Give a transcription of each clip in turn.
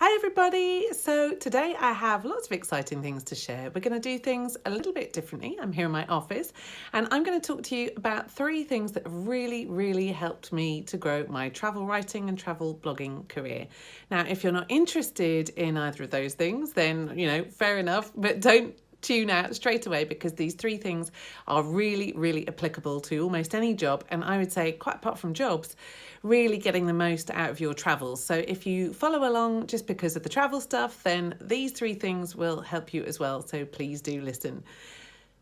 Hi everybody! So today I have lots of exciting things to share. We're going to do things a little bit differently. I'm here in my office and I'm going to talk to you about 3 things that really helped me to grow my travel writing and travel blogging career. Now, if you're not interested in either of those things, then, fair enough, but don't tune out straight away because these 3 things are really applicable to almost any job, and I would say, quite apart from jobs, really getting the most out of your travels. So if you follow along just because of the travel stuff, then these 3 things will help you as well, so please do listen.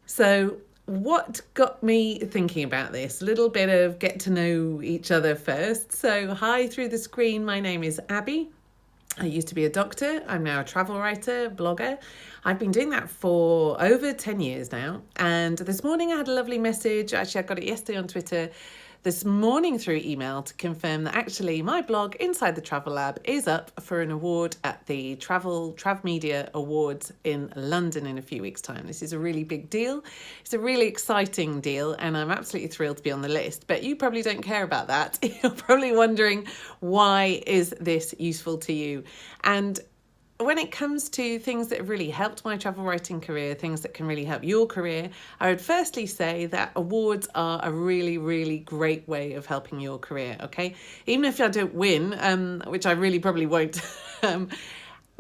So what got me thinking about this? A little bit of get to know each other first. So hi through the screen, my name is Abby. I used to be a doctor. I'm now a travel writer, blogger. I've been doing that for over 10 years now. And this morning I had a lovely message. Actually, I got it yesterday on Twitter. This morning through email to confirm that actually my blog Inside the Travel Lab is up for an award at the Trav Media Awards in London in a few weeks' time. This is a really big deal. It's a really exciting deal and I'm absolutely thrilled to be on the list, but you probably don't care about that. You're probably wondering, why is this useful to you? And when it comes to things that have really helped my travel writing career, things that can really help your career, I would firstly say that awards are a really great way of helping your career, okay? Even if I don't win, which I really probably won't,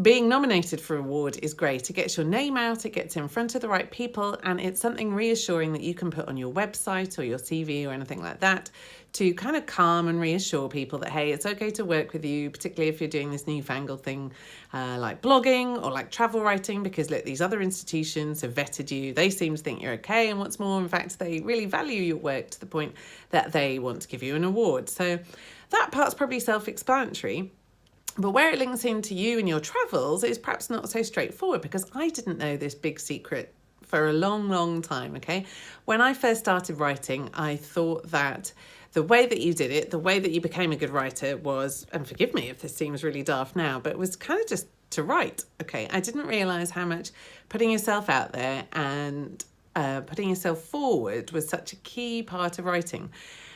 being nominated for an award is great. It gets your name out, it gets in front of the right people, and it's something reassuring that you can put on your website or your CV or anything like that to kind of calm and reassure people that, hey, it's okay to work with you, particularly if you're doing this newfangled thing like blogging or like travel writing, because look, these other institutions have vetted you. They seem to think you're okay. And what's more, in fact, they really value your work to the point that they want to give you an award. So that part's probably self-explanatory. But where it links into you and your travels is perhaps not so straightforward, because I didn't know this big secret for a long time, okay? When I first started writing, I thought that the way that you did it, the way that you became a good writer was, and forgive me if this seems really daft now, but it was kind of just to write, okay? I didn't realise how much putting yourself out there and putting yourself forward was such a key part of writing.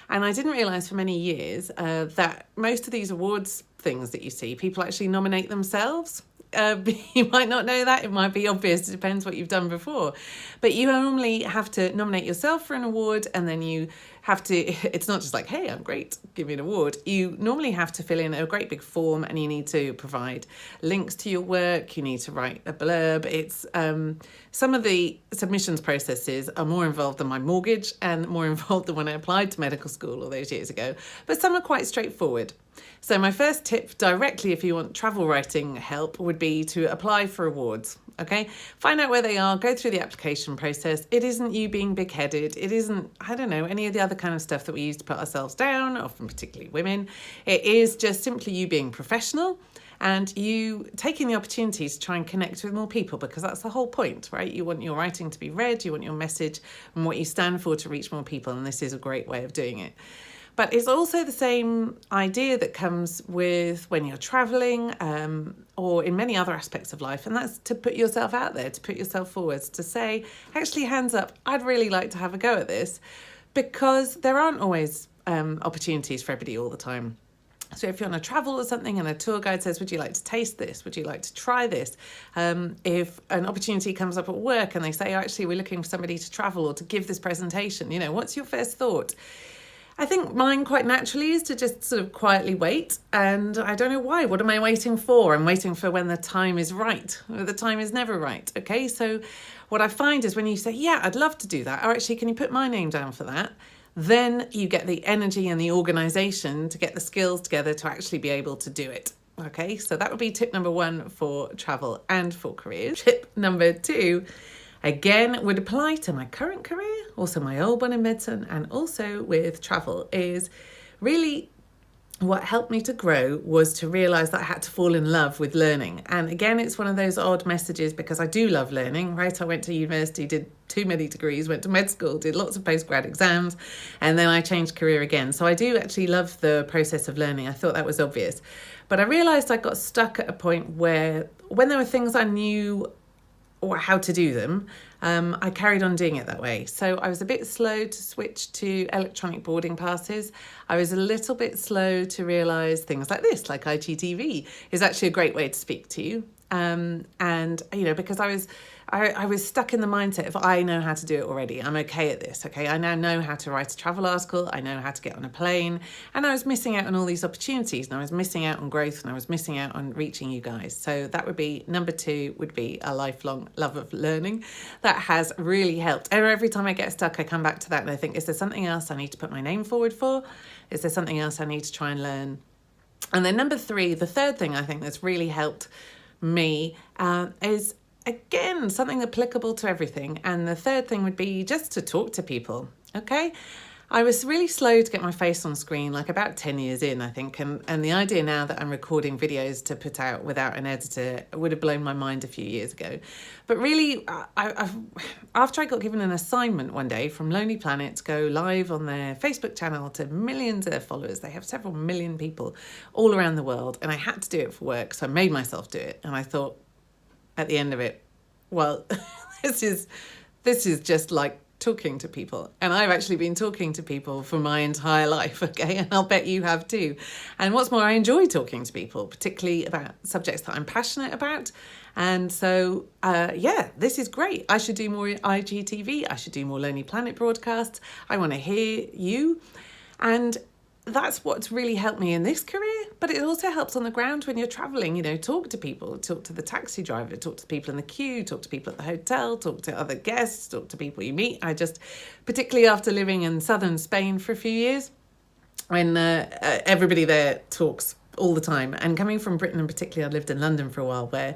And I didn't realise for many years that most of these awards things that you see, people actually nominate themselves. You might not know that. It might be obvious. It depends what you've done before. But you normally have to nominate yourself for an award, and then you have to, it's not just like, hey, I'm great, give me an award. You normally have to fill in a great big form, and you need to provide links to your work. You need to write a blurb. It's some of the submissions processes are more involved than my mortgage and more involved than when I applied to medical school all those years ago. But some are quite straightforward. So my first tip directly, if you want travel writing help, would be to apply for awards. Okay, find out where they are, go through the application process. It isn't you being big-headed. It isn't, I don't know, any of the other kind of stuff that we use to put ourselves down, often particularly women. It is just simply you being professional and you taking the opportunity to try and connect with more people, because that's the whole point, right? You want your writing to be read, you want your message and what you stand for to reach more people, and this is a great way of doing it. But it's also the same idea that comes with when you're traveling or in many other aspects of life. And that's to put yourself out there, to put yourself forwards, to say, actually, hands up, I'd really like to have a go at this, because there aren't always opportunities for everybody all the time. So if you're on a travel or something and a tour guide says, would you like to taste this? Would you like to try this? If an opportunity comes up at work and they say, oh, actually, we're looking for somebody to travel or to give this presentation, what's your first thought? I think mine quite naturally is to just sort of quietly wait. And I don't know why. What am I waiting for? I'm waiting for when the time is right. The time is never right. Okay, so what I find is when you say, yeah, I'd love to do that. Or actually, can you put my name down for that? Then you get the energy and the organisation to get the skills together to actually be able to do it. Okay, so that would be tip number 1 for travel and for careers. Tip number 2, again, would apply to my current career, also my old one in medicine, and also with travel, is really what helped me to grow was to realise that I had to fall in love with learning. And again, it's one of those odd messages, because I do love learning, right? I went to university, did too many degrees, went to med school, did lots of postgrad exams, and then I changed career again. So I do actually love the process of learning. I thought that was obvious. But I realised I got stuck at a point where when there were things I knew or how to do them, I carried on doing it that way. So I was a bit slow to switch to electronic boarding passes. I was a little bit slow to realise things like this, like IGTV, is actually a great way to speak to you. And, you know, because I was stuck in the mindset of I know how to do it already. I'm okay at this. Okay. I now know how to write a travel article. I know how to get on a plane, and I was missing out on all these opportunities, and I was missing out on growth, and I was missing out on reaching you guys. So that would be number 2, would be a lifelong love of learning. That has really helped. Every time I get stuck, I come back to that and I think, is there something else I need to put my name forward for? Is there something else I need to try and learn? And then number 3, the third thing I think that's really helped me is, again, something applicable to everything. And the third thing would be just to talk to people. Okay. I was really slow to get my face on screen, like about 10 years in, I think. And the idea now that I'm recording videos to put out without an editor would have blown my mind a few years ago. But really, after I got given an assignment one day from Lonely Planet to go live on their Facebook channel to millions of their followers, they have several million people all around the world, and I had to do it for work. So I made myself do it. And I thought at the end of it, well, this is just like talking to people, and I've actually been talking to people for my entire life, okay, and I'll bet you have too. And what's more, I enjoy talking to people, particularly about subjects that I'm passionate about. And so yeah, this is great. I should do more IGTV. I should do more Lonely Planet broadcasts. I want to hear you, and that's what's really helped me in this career. But it also helps on the ground when you're traveling. You know, talk to people, talk to the taxi driver, talk to people in the queue, talk to people at the hotel, talk to other guests, talk to people you meet. I just, particularly after living in southern Spain for a few years, when everybody there talks all the time, and coming from Britain, and particularly I lived in London for a while, where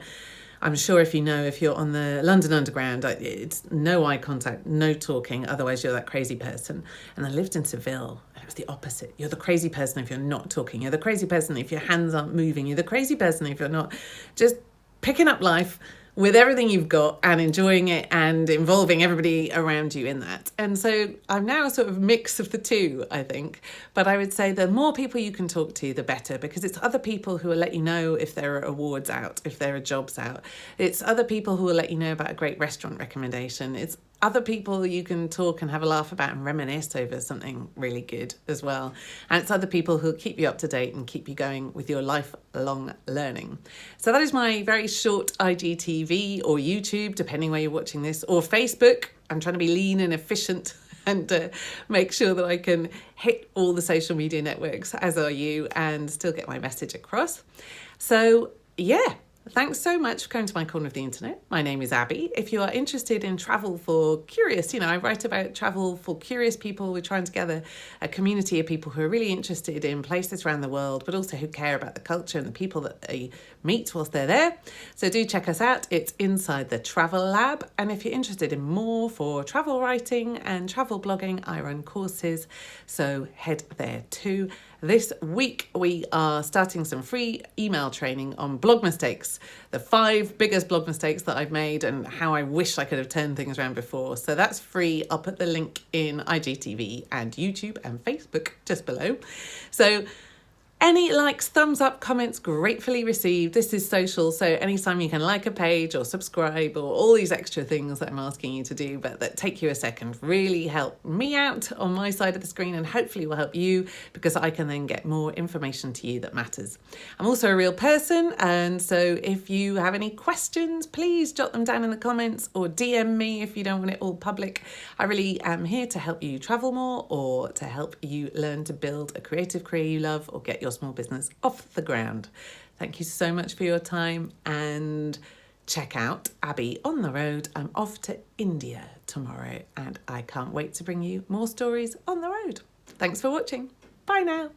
I'm sure if you're on the London Underground, it's no eye contact, no talking, otherwise you're that crazy person. And I lived in Seville, and it was the opposite. You're the crazy person if you're not talking. You're the crazy person if your hands aren't moving. You're the crazy person if you're not just picking up life with everything you've got and enjoying it and involving everybody around you in that. And so I'm now a sort of mix of the two, I think. But I would say the more people you can talk to, the better, because it's other people who will let you know if there are awards out, if there are jobs out. It's other people who will let you know about a great restaurant recommendation. It's other people you can talk and have a laugh about and reminisce over something really good as well. And it's other people who'll keep you up to date and keep you going with your lifelong learning. So that is my very short IGTV or YouTube, depending where you're watching this, or Facebook. I'm trying to be lean and efficient and make sure that I can hit all the social media networks, as are you, and still get my message across. So yeah. Thanks so much for coming to my corner of the internet. My name is Abby. If you are interested in travel for curious, I write about travel for curious people. We're trying to gather a community of people who are really interested in places around the world, but also who care about the culture and the people that they meet whilst they're there. So do check us out. It's Inside the Travel Lab. And if you're interested in more for travel writing and travel blogging, I run courses. So head there too. This week, we are starting some free email training on blog mistakes, the 5 biggest blog mistakes that I've made and how I wish I could have turned things around before. So that's free. I'll put the link in IGTV and YouTube and Facebook just below. So any likes, thumbs up, comments, gratefully received. This is social, so anytime you can like a page or subscribe or all these extra things that I'm asking you to do, but that take you a second, really help me out on my side of the screen, and hopefully will help you, because I can then get more information to you that matters. I'm also a real person, and so if you have any questions, please jot them down in the comments or DM me if you don't want it all public. I really am here to help you travel more, or to help you learn to build a creative career you love, or get your small business off the ground. Thank you so much for your time, and check out Abby on the Road. I'm off to India tomorrow, and I can't wait to bring you more stories on the road. Thanks for watching. Bye now.